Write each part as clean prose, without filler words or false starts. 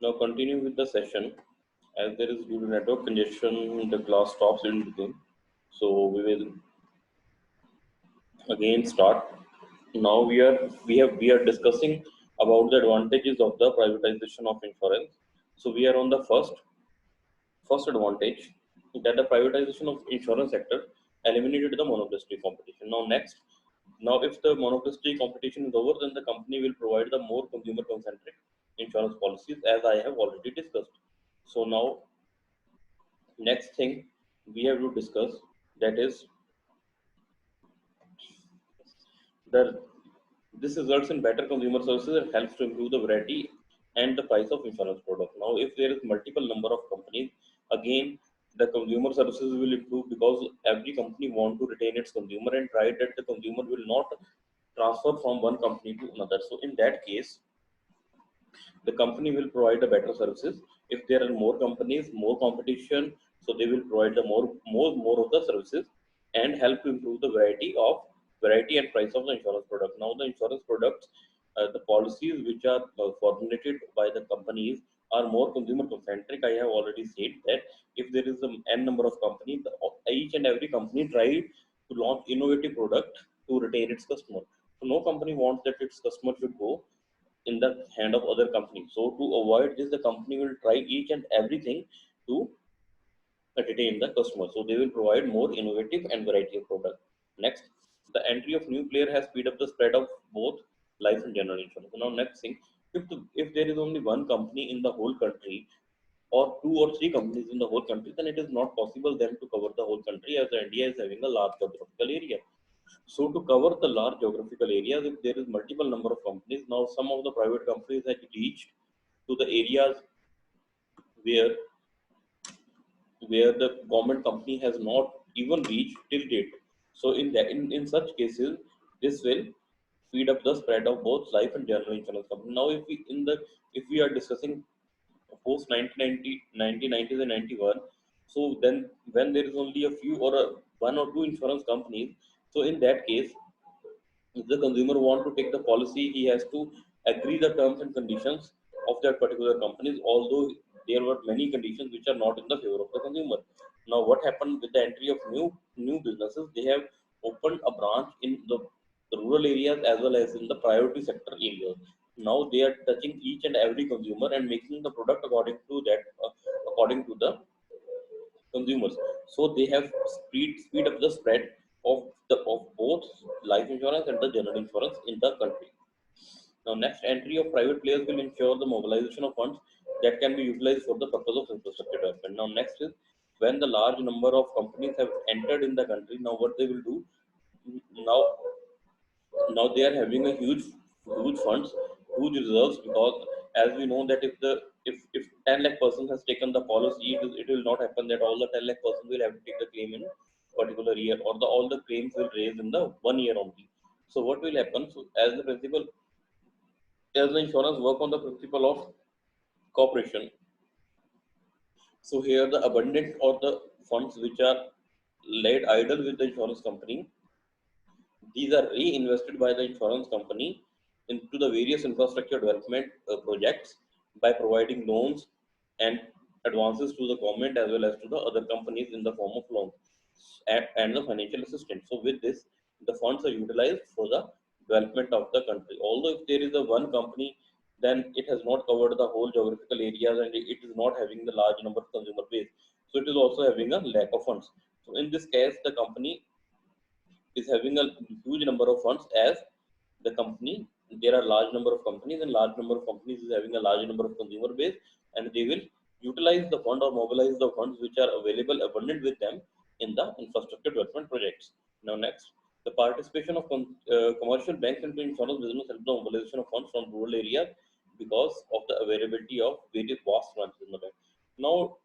Now continue with the session. As there is due to network congestion, the class stops in between. So we will again start. Now we are discussing about the advantages of the privatization of insurance. So we are on the first advantage, that the privatization of insurance sector eliminated the monopolistic competition. Now if the monopolistic competition is over, then the company will provide the more consumer concentric insurance policies, as I have already discussed. So now next thing we have to discuss, that is the this results in better consumer services and helps to improve the variety and the price of insurance product. Now, if there is multiple number of companies, again the consumer services will improve because every company want to retain its consumer and try that the consumer will not transfer from one company to another. So in that case, the company will provide a better services. If there are more companies, more competition, so they will provide the more of the services and help to improve the variety and price of the insurance product. Now the insurance products, the policies which are formulated by the companies are more consumer concentric. I have already said that if there is a n number of companies, each and every company try to launch innovative product to retain its customer. So no company wants that its customer should go in the hand of other companies. So to avoid this, the company will try each and everything to retain the customer. So they will provide more innovative and variety of product. Next, the entry of new player has speed up the spread of both life and general insurance. So now next thing, if there is only one company in the whole country or two or three companies in the whole country, then it is not possible them to cover the whole country, as India is having a large geographical area. So to cover the large geographical areas, if there is multiple number of companies, now some of the private companies have reached to the areas where the government company has not even reached till date. So in such cases, this will speed up the spread of both life and general insurance company. Now if we are discussing post 1990, 1990s and 91, so then when there is only a few or one or two insurance companies, so in that case, if the consumer want to take the policy, he has to agree the terms and conditions of that particular companies, although there were many conditions which are not in the favor of the consumer. Now, what happened with the entry of new businesses? They have opened a branch in the rural areas as well as in the priority sector areas. Now they are touching each and every consumer and making the product according to the consumers. So they have speed up the spread of both life insurance and the general insurance in the country. Now, next entry of private players will ensure the mobilization of funds that can be utilized for the purpose of infrastructure development. Now, next is when the large number of companies have entered in the country. Now, what they will do now? Now they are having a huge funds, huge reserves, because as we know that if 10 lakh person has taken the policy, it will not happen that all the 10 lakh person will have to take the claim in particular year, or all the claims will raise in the 1 year only. So what will happen? So as the insurance work on the principle of cooperation. So here the abundant or the funds which are laid idle with the insurance company, these are reinvested by the insurance company into the various infrastructure development projects by providing loans and advances to the government as well as to the other companies in the form of loans and the financial assistance. So with this, the funds are utilized for the development of the country. Although if there is a one company, then it has not covered the whole geographical areas and it is not having the large number of consumer base. So it is also having a lack of funds. So in this case, the company is having a huge number of funds, as the company, there are large number of companies and large number of companies is having a large number of consumer base, and they will utilize the fund or mobilize the funds which are available abundant with them in the infrastructure development projects. Now next, the participation of commercial banks into insurance business help the mobilization of funds from rural areas because of the availability of various vast branches in the bank. Now,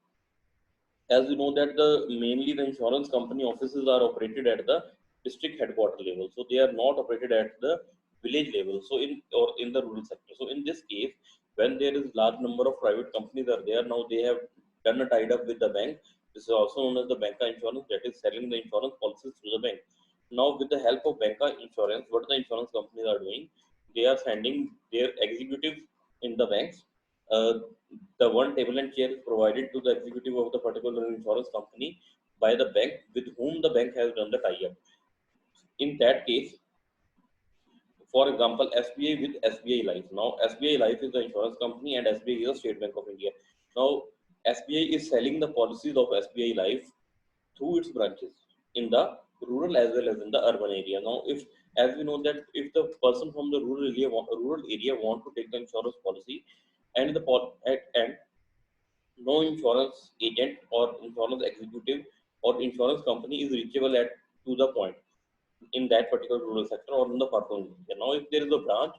as we know that the mainly the insurance company offices are operated at the district headquarter level, so they are not operated at the village level, so in the rural sector. So in this case, when there is large number of private companies are there, now they have done a tied up with the bank. This is also known as the banca insurance, that is selling the insurance policies to the bank. Now with the help of banca insurance, what the insurance companies are doing, they are sending their executives in the banks. uh, the one table and chair is provided to the executive of the particular insurance company by the bank with whom the bank has done the tie-up. In that case, for example, SBI with SBI Life. Now, SBI Life is the insurance company and SBI is the State Bank of India. Now, SBI is selling the policies of SBI Life through its branches in the rural as well as in the urban area. Now, if as we know that if the person from the rural area want to take the insurance policy, and and no insurance agent or insurance executive or insurance company is reachable at to the point in that particular rural sector or in the urban area. Now, if there is a branch,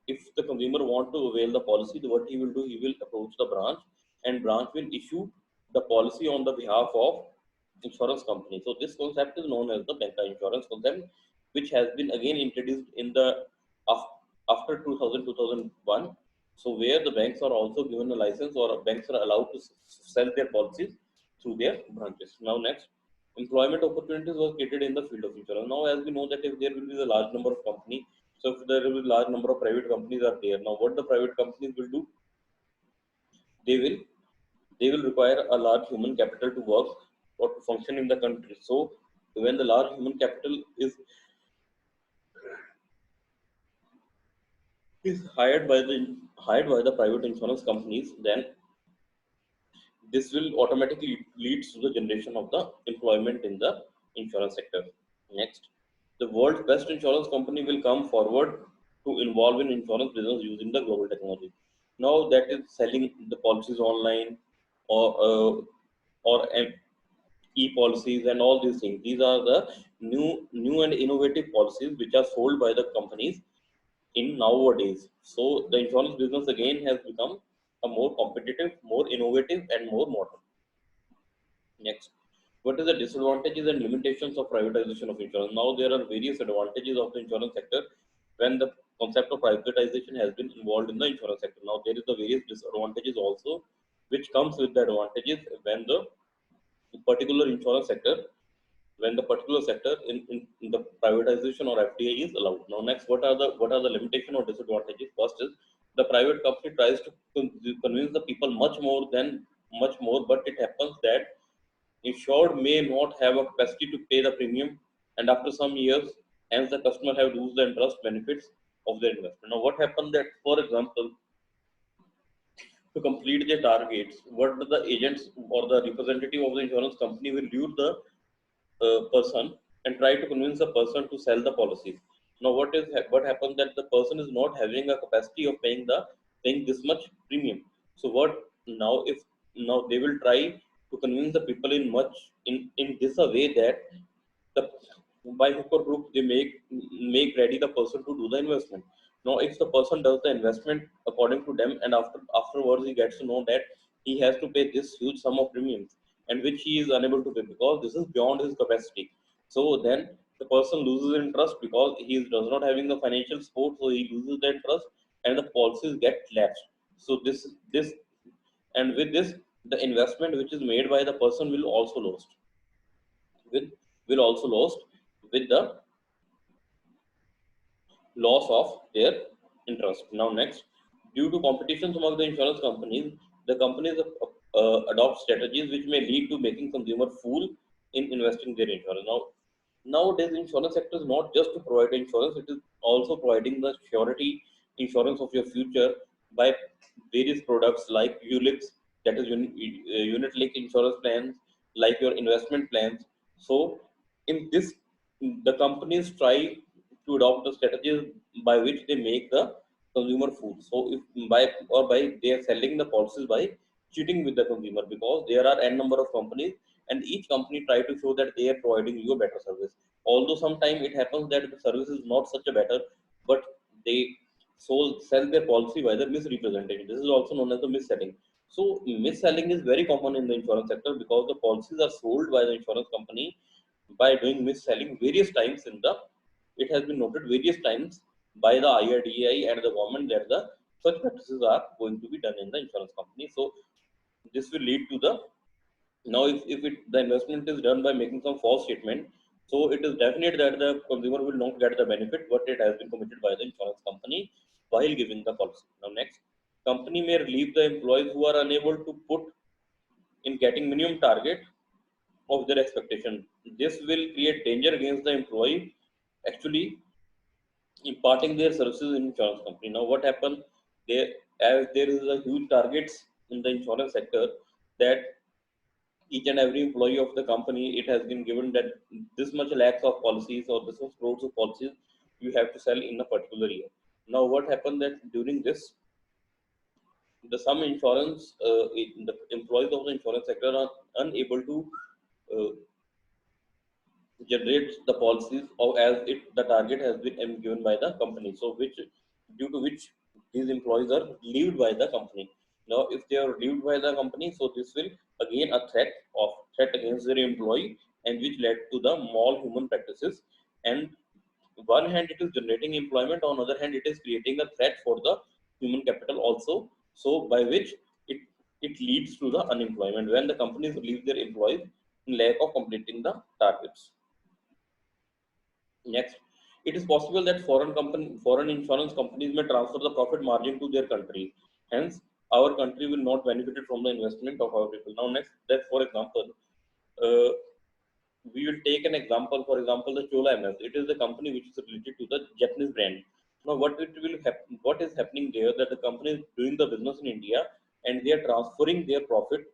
if the consumer want to avail the policy, what he will do, he will approach the branch, and branch will issue the policy on the behalf of insurance company. So this concept is known as the banca insurance concept, which has been again introduced in the after 2001. So where the banks are also given a license or banks are allowed to sell their policies through their branches. Now next, employment opportunities was created in the field of insurance. Now, as we know that if there will be a large number of companies, so if there will be a large number of private companies are there. Now, what the private companies will do, they will they will require a large human capital to work or to function in the country. So, when the large human capital is hired by the private insurance companies, then this will automatically lead to the generation of the employment in the insurance sector. Next, the world's best insurance company will come forward to involve in insurance business using the global technology. Now that is selling the policies online or e-policies and all these things. These are the new and innovative policies which are sold by the companies in nowadays. So the insurance business again has become a more competitive, more innovative, and more modern. Next, what is the disadvantages and limitations of privatization of insurance? Now there are various advantages of the insurance sector when the concept of privatization has been involved in the insurance sector. Now there is the various disadvantages also, which comes with the advantages when the particular insurance sector when the particular sector in the privatization or FDI is allowed. Now, next, what are the limitation or disadvantages? First is the private company tries to convince the people much more, but it happens that insured may not have a capacity to pay the premium, and after some years, hence the customer have lose the interest benefits of their investment. Now, what happened that, for example, to complete their targets, what the agents or the representative of the insurance company will lure the person and try to convince the person to sell the policies. Now, what happens that the person is not having a capacity of paying this much premium. So what now if now they will try to convince the people in this a way that the by hook or crook they make ready the person to do the investment. Now, if the person does the investment according to them, and afterwards he gets to know that he has to pay this huge sum of premiums, and which he is unable to pay because this is beyond his capacity. So then the person loses interest because he does not having the financial support, so he loses the interest, and the policies get lapsed. So this and with this, the investment which is made by the person will also lost with the loss of their interest. Now, next, due to competitions among the insurance companies, the companies adopt strategies which may lead to making consumer fool in investing their insurance. Now, nowadays, insurance sector is not just to provide insurance; it is also providing the surety insurance of your future by various products like ULIPs, that is unit linked insurance plans, like your investment plans. So, in this, the companies try to adopt the strategies by which they make the consumer food. So if by they are selling the policies by cheating with the consumer, because there are n number of companies and each company try to show that they are providing you a better service. Although sometimes it happens that the service is not such a better, but they sell their policy by the misrepresentation. This is also known as the mis-selling. So mis-selling is very common in the insurance sector because the policies are sold by the insurance company by doing mis-selling various times in the it has been noted various times by the IRDAI and the government that the such practices are going to be done in the insurance company. So this will lead to the now if the investment is done by making some false statement, so it is definite that the consumer will not get the benefit what it has been committed by the insurance company while giving the policy. Now next, company may relieve the employees who are unable to put in getting minimum target of their expectation. This will create danger against the employee actually imparting their services in insurance company. Now, what happened? There, as there is a huge targets in the insurance sector that each and every employee of the company, it has been given that this much lakhs of policies or this much crores of policies you have to sell in a particular year. Now, what happened that during this, the some insurance, the employees of the insurance sector are unable to uh, generates the policies or as it the target has been given by the company, so which due to which these employees are relieved by the company. Now if they are relieved by the company, so this will again a threat against their employee, and which led to the malhuman practices. And one hand it is generating employment, on other hand it is creating a threat for the human capital also, so by which it it leads to the unemployment when the companies relieve their employees in lack of completing the targets. Next, it is possible that foreign insurance companies may transfer the profit margin to their country. Hence, our country will not benefit from the investment of our people. Now, next, that for example, uh, we will take an example. For example, the Chola MS. It is the company which is related to the Japanese brand. Now, what is happening there? That the company is doing the business in India, and they are transferring their profit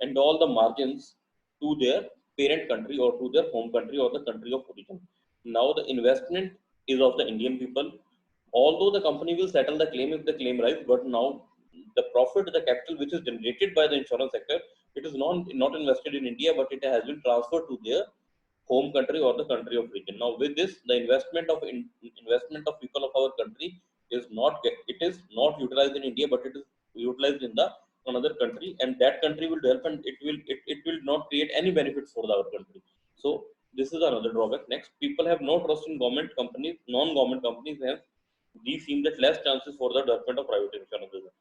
and all the margins to their parent country or to their home country or the country of origin. Now the investment is of the Indian people. Although the company will settle the claim if the claim rise, but now the profit, the capital which is generated by the insurance sector, it is not invested in India, but it has been transferred to their home country or the country of origin. Now with this, the investment of people of our country is it is not utilized in India, but it is utilized in the another country, and that country will develop, and it will not create any benefits for our country. So this is another drawback. Next, people have no trust in government companies, non-government companies, hence these seem that less chances for the development of private insurance business.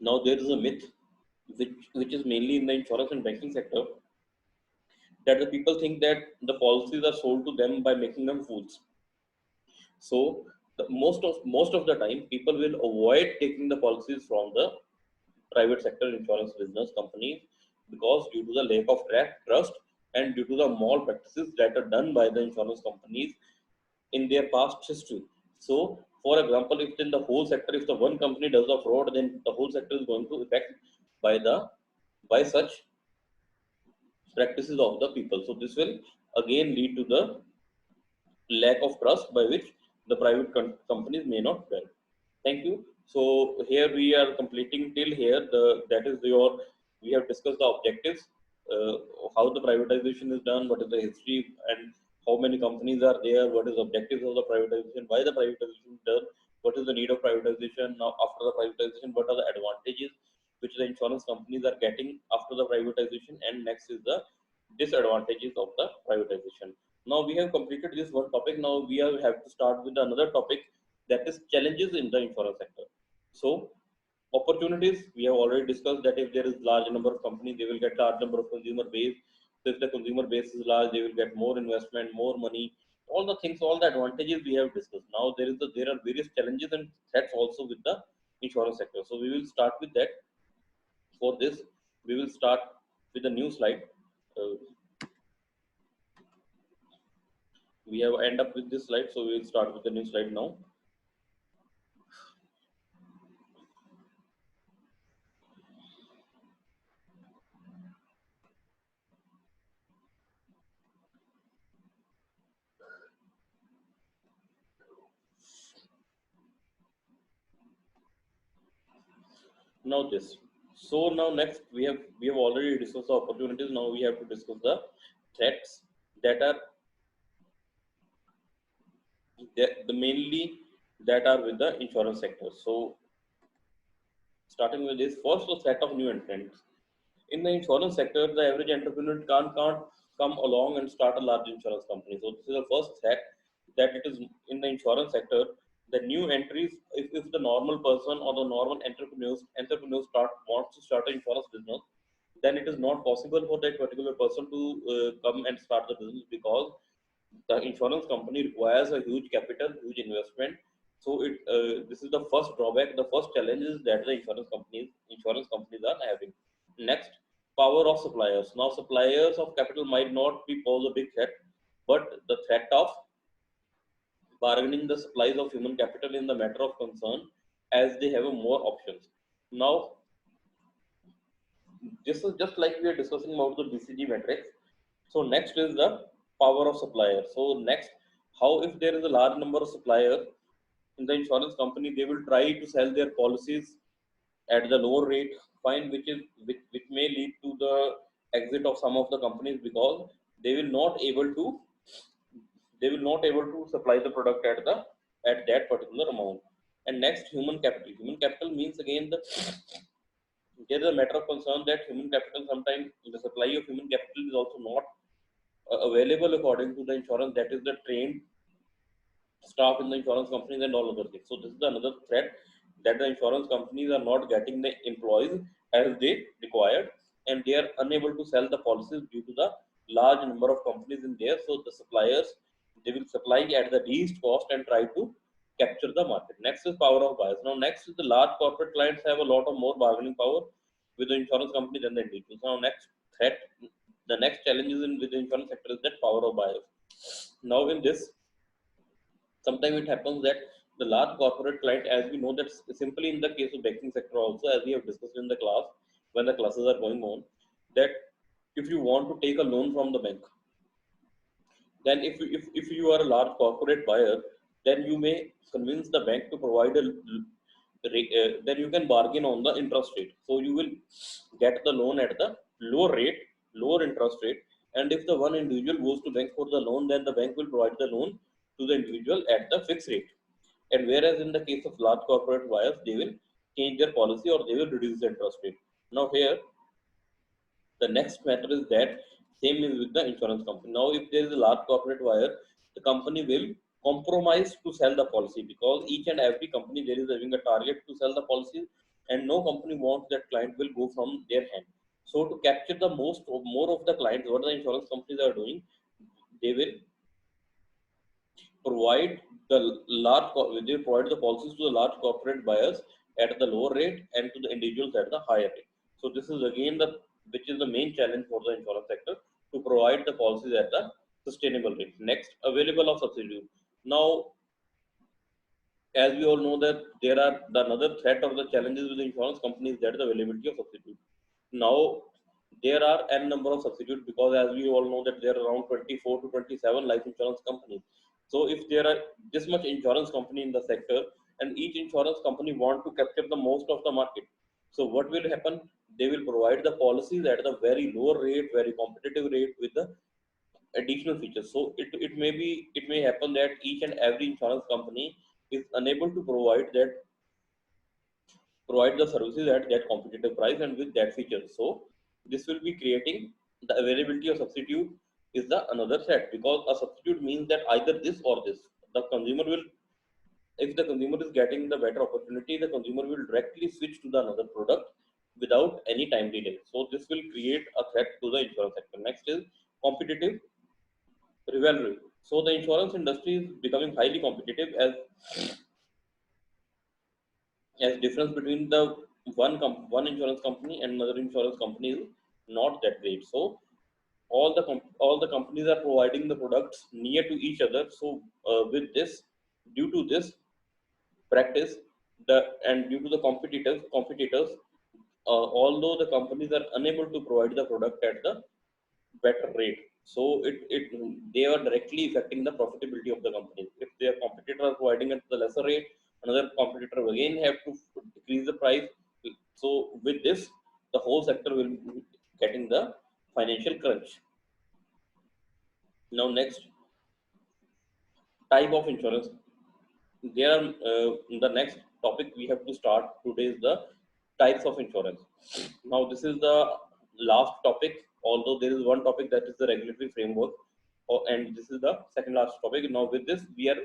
Now there is a myth which is mainly in the insurance and banking sector, that the people think that the policies are sold to them by making them fools. So most of the time, people will avoid taking the policies from the private sector insurance business companies, because due to the lack of trust and due to the malpractices that are done by the insurance companies in their past history. So, for example, if in the whole sector, if the one company does a fraud, then the whole sector is going to affect by the by such practices of the people. So this will again lead to the lack of trust by which the private companies may not well. Thank you. So here we are completing till here. That is your we have discussed the objectives, uh, how the privatization is done, what is the history, and how many companies are there, what is the objectives of the privatization, why the privatization is done, what is the need of privatization. Now after the privatization, what are the advantages which the insurance companies are getting after the privatization, and next is the disadvantages of the privatization. Now we have completed this one topic. Now have to start with another topic, that is challenges in the insurance sector. So opportunities, we have already discussed that if there is large number of companies, they will get large number of consumer base. So if the consumer base is large, they will get more investment, more money, all the things, all the advantages we have discussed. Now there are various challenges and threats also with the insurance sector. So we will start with that. For this, we will start with a new slide. Uh, we have end up with this slide, so we will start with the new slide now. Now this. So now next we have already discussed the opportunities. Now we have to discuss the threats that are the mainly that are with the insurance sector. So starting with this, first the threat of new entrants. In the insurance sector, the average entrepreneur can't come along and start a large insurance company. So this is the first threat, that it is in the insurance sector. The new entries, if the normal person or the normal entrepreneurs wants to start an insurance business, then it is not possible for that particular person to come and start the business, because the insurance company requires a huge capital, huge investment, So this is the first drawback. The first challenge is that the insurance companies are having. Next, power of suppliers. Now, suppliers of capital might not be pose a big threat, but the threat of bargaining the supplies of human capital in the matter of concern, as they have a more options. Now, this is just like we are discussing about the BCG matrix. So next is the power of supplier. So next, how if there is a large number of suppliers in the insurance company, they will try to sell their policies at the lower rate, fine, which may lead to the exit of some of the companies, because they will not able to supply the product at that particular amount. And next, human capital. Human capital means again there is a matter of concern that human capital, sometimes the supply of human capital is also not available according to the insurance, that is the trained staff in the insurance companies and all other things. So this is another threat, that the insurance companies are not getting the employees as they required, and they are unable to sell the policies due to the large number of companies in there. So the suppliers, they will supply at the least cost and try to capture the market. Next is power of buyers. Now next is the large corporate clients have a lot of more bargaining power with the insurance company than the individuals. Now next threat, the next challenge is in with the insurance sector is that power of buyers. Now in this, sometimes it happens that the large corporate client, as we know that simply in the case of banking sector also, as we have discussed in the class when the classes are going on, that if you want to take a loan from the bank, then if you are a large corporate buyer, then you may convince the bank to provide then you can bargain on the interest rate. So you will get the loan at the lower rate, lower interest rate. And if the one individual goes to bank for the loan, then the bank will provide the loan to the individual at the fixed rate. And whereas in the case of large corporate buyers, they will change their policy or they will reduce the interest rate. Now here, the next matter is that same is with the insurance company. Now, if there is a large corporate buyer, the company will compromise to sell the policy, because each and every company there is having a target to sell the policy, and no company wants that client will go from their hand. So to capture the more of the clients, what the insurance companies are doing, they will provide they provide the policies to the large corporate buyers at the lower rate and to the individuals at the higher rate. So this is again the which is the main challenge for the insurance sector, to provide the policies at the sustainable rate. Next, available of substitute. Now, as we all know that there are the another threat or the challenges with the insurance companies, that is the availability of substitute. Now there are n number of substitutes, because as we all know that there are around 24 to 27 life insurance companies. So if there are this much insurance company in the sector, and each insurance company want to capture the most of the market, so what will happen, they will provide the policies at the very lower rate, very competitive rate with the additional features. So it may happen that each and every insurance company is unable to provide the services at that competitive price and with that feature. So this will be creating the availability of substitute is the another threat, because a substitute means that either this or this. The consumer will, if the consumer is getting the better opportunity, the consumer will directly switch to the another product without any time delay. So this will create a threat to the insurance sector. Next is competitive rivalry. So the insurance industry is becoming highly competitive, as difference between the one insurance company and another insurance company is not that great. So all the companies are providing the products near to each other. So with this, due to this practice, the and due to the competitors, although the companies are unable to provide the product at the better rate, so it they are directly affecting the profitability of the company. If their competitor are providing at the lesser rate, another competitor again have to decrease the price. So with this, the whole sector will be getting the financial crunch. Now next, type of insurance. There are the next topic we have to start today is the types of insurance. Now this is the last topic, although there is one topic that is the regulatory framework, and this is the second last topic. Now with this, we are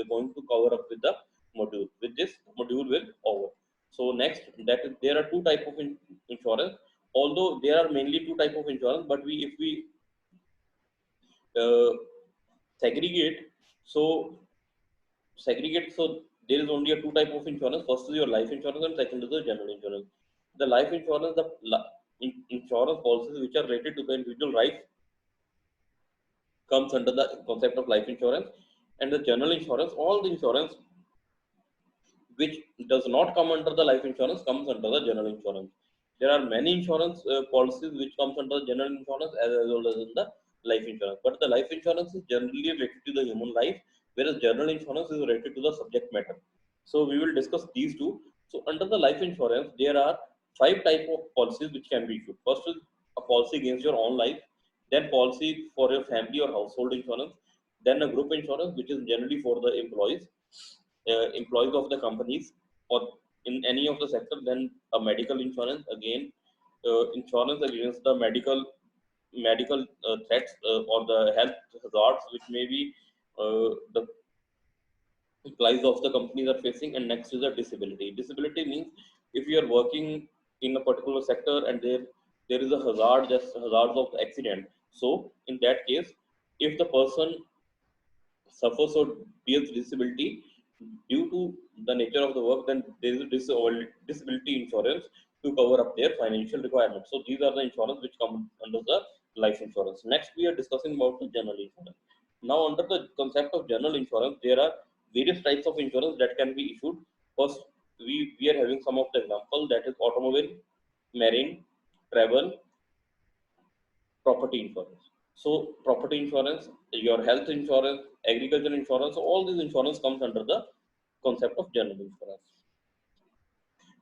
going to cover up with the module. With this, module will over. So next, that is, there are two type of insurance, although there are mainly two type of insurance, but we if we uh, segregate, so segregate, so there is only a two type of insurance. First is your life insurance, and second is the general insurance. The life insurance, insurance policies which are related to the individual life comes under the concept of life insurance, and the general insurance, all the insurance which does not come under the life insurance comes under the general insurance. There are many insurance policies which comes under the general insurance as well as in the life insurance. But the life insurance is generally related to the human life, whereas general insurance is related to the subject matter. So we will discuss these two. So under the life insurance, there are five type of policies which can be issued. First is a policy against your own life, then policy for your family or household insurance, then a group insurance which is generally for the employees of the companies or in any of the sector, then a medical insurance, again insurance against the medical threats or the health hazards which may be the employees of the companies are facing. And next is a disability means if you are working in a particular sector and there is a hazard, just hazards of accident. So in that case, if the person suffers or bears disability due to the nature of the work, then there is a disability insurance to cover up their financial requirements. So these are the insurance which come under the life insurance. Next, we are discussing about the general insurance. Now, under the concept of general insurance, there are various types of insurance that can be issued. First, we are having some of the example, that is automobile, marine, travel, property insurance. So property insurance, your health insurance, agriculture insurance, all these insurance comes under the concept of general insurance.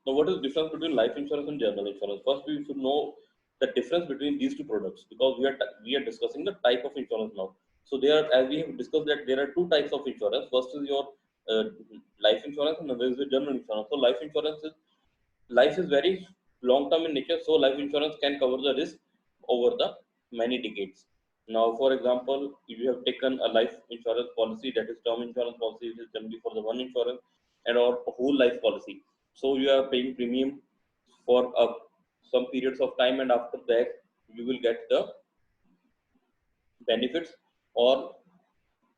Now, what is the difference between life insurance and general insurance? First, we should know the difference between these two products, because we are discussing the type of insurance now. So there are, as we have discussed, that there are two types of insurance. First is your uh, life insurance, and another is the general insurance. So life is very long term in nature, so life insurance can cover the risk over the many decades. Now, for example, if you have taken a life insurance policy, that is term insurance policy, which is generally for the one insurance, and or a whole life policy, so you are paying premium for some periods of time, and after that you will get the benefits, or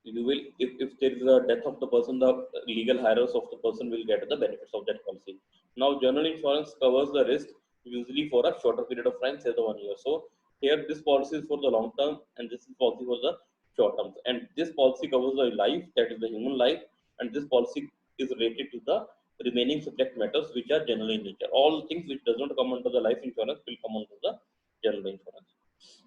you will, if there is a death of the person, the legal heirs of the person will get the benefits of that policy. Now general insurance covers the risk usually for a shorter period of time, say the 1 year. So here this policy is for the long term, and this is policy for the short term, and this policy covers the life, that is the human life, and this policy is related to the remaining subject matters which are general in nature. All things which does not come under the life insurance will come under the general insurance.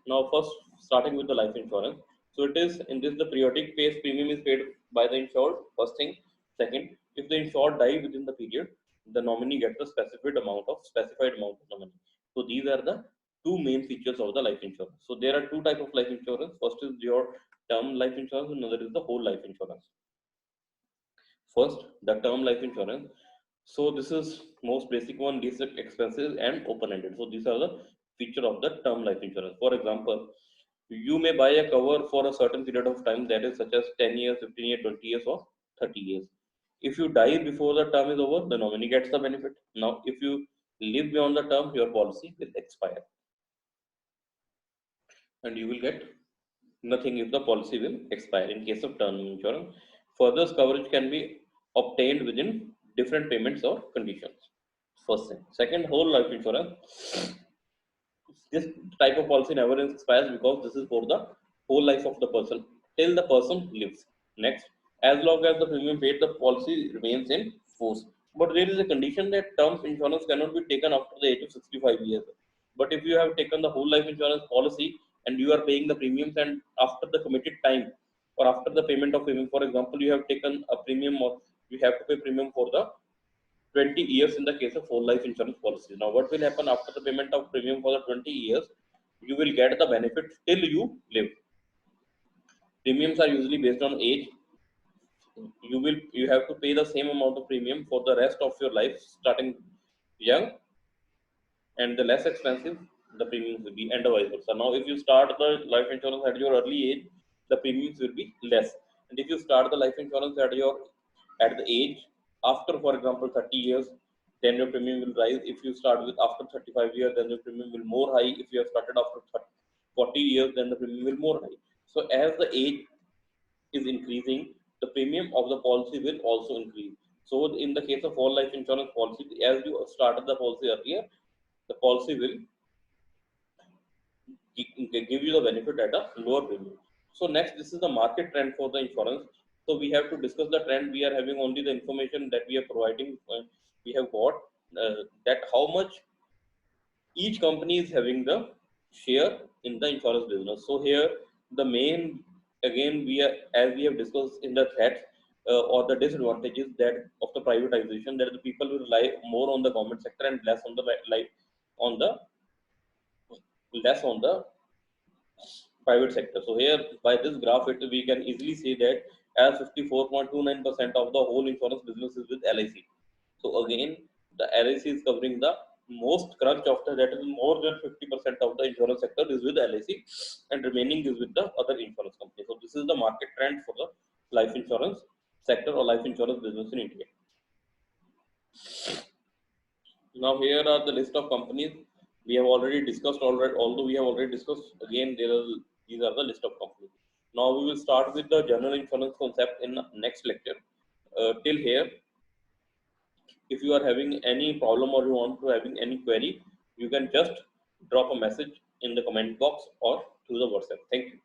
Now, first, starting with the life insurance. So it is in this, the periodic pays premium is paid by the insured. First thing. Second, if the insured die within the period, the nominee gets the specified amount of the money. So these are the two main features of the life insurance. So there are two type of life insurance. First is your term life insurance, another is the whole life insurance. First, the term life insurance. So this is most basic one, least expensive and open-ended. So these are the feature of the term life insurance. For example, you may buy a cover for a certain period of time, that is such as 10 years, 15 years, 20 years, or 30 years. If you die before the term is over, the nominee gets the benefit. Now, if you live beyond the term, your policy will expire and you will get nothing if the policy will expire in case of term insurance. Further coverage can be obtained within different payments or conditions. First thing. Second, whole life insurance. This type of policy never expires because this is for the whole life of the person till the person lives. Next, as long as the premium paid, the policy remains in force. But there is a condition that term insurance cannot be taken after the age of 65 years. But if you have taken the whole life insurance policy and you are paying the premiums, and after the committed time or after the payment of premium, for example, you have taken a premium, or you have to pay premium for the 20 years in the case of whole life insurance policy. Now, what will happen after the payment of premium for the 20 years? You will get the benefit till you live. Premiums are usually based on age. You have to pay the same amount of premium for the rest of your life, starting young, and the less expensive the premiums will be, and vice versa. Now, if you start the life insurance at your early age, the premiums will be less, and if you start the life insurance at the age after, for example, 30 years, then your premium will rise. If you start with after 35 years, then the premium will more high. If you have started after 40 years, then the premium will more high. So as the age is increasing, the premium of the policy will also increase. So in the case of whole life insurance policy, as you started the policy earlier, the policy will give you the benefit at a lower premium. So next, this is the market trend for the insurance. So we have to discuss the trend. We are having only the information that we are providing. We have got that how much each company is having the share in the insurance business. So here the main, again, we are, as we have discussed in the threats or the disadvantages that of the privatization, that the people will rely more on the government sector and less on the on the less on the private sector. So here by this graph, we can easily say that as 54.29% of the whole insurance business is with LIC. So again, the LIC is covering the most crunch of the, that is more than 50% of the insurance sector is with LIC, and remaining is with the other insurance companies. So this is the market trend for the life insurance sector or life insurance business in India. Now here are the list of companies we have already discussed already. Although we have already discussed, again there are, these are the list of companies. Now we will start with the general insurance concept in next lecture. Till here, if you are having any problem or you want to having any query, you can just drop a message in the comment box or through the WhatsApp. Thank you.